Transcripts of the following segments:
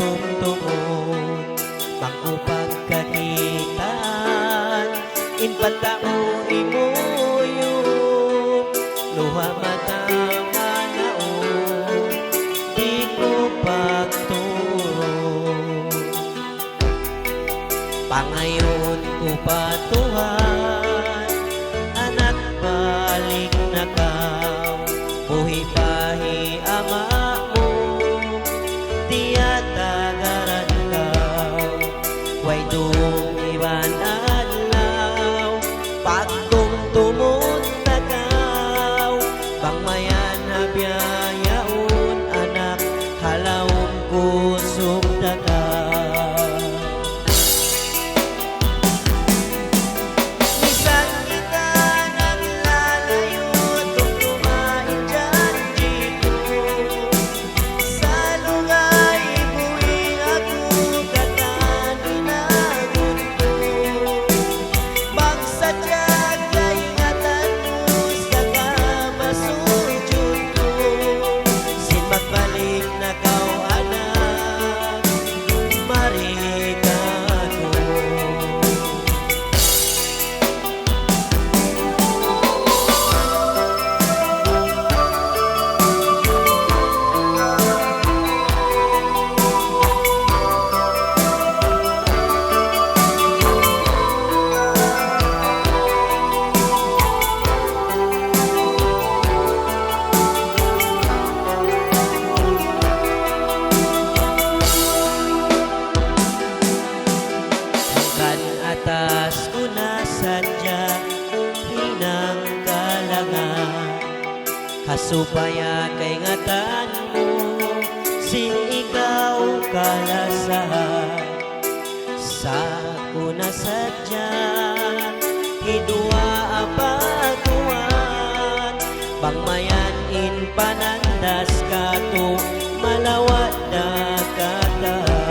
tumtumon mangupag kakitaan inpatao imuyong luha mata manaon di ko pagturo pangayon ko patuhan anak balik na kaw buhi pahi ama mo tiya tagaran kaw way dung iwan adlaw pagkong tumon tagaw bangmayan na biyayaon anak halawon kusog tagaw atas ko na sadya hinang kalangan hasupaya kay ngatan mo sin ikaw kalasahan sa ko na sadya hidua apaguan bangmayan in panandas kato malawat na kata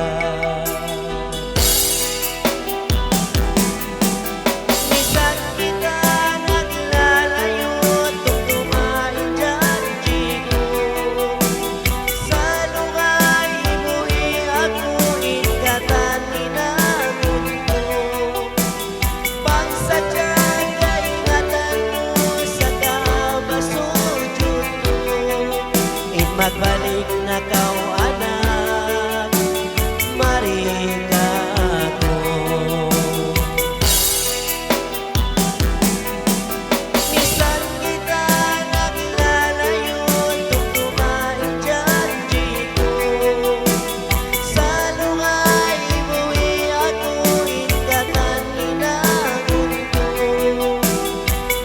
magbalik na kau anak marika ko misan kita naglalayon tugtumain janji ko sa lungay buhi ako ingatan inagun ko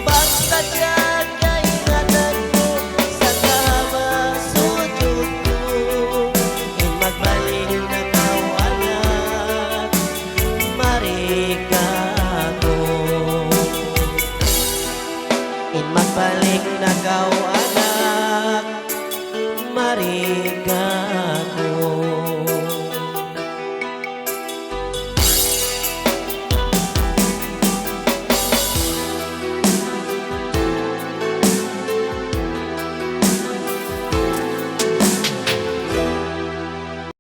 basta dyan kaingatan ko sa kama magbalik na kau anak marika ko magbalik na kau anak marika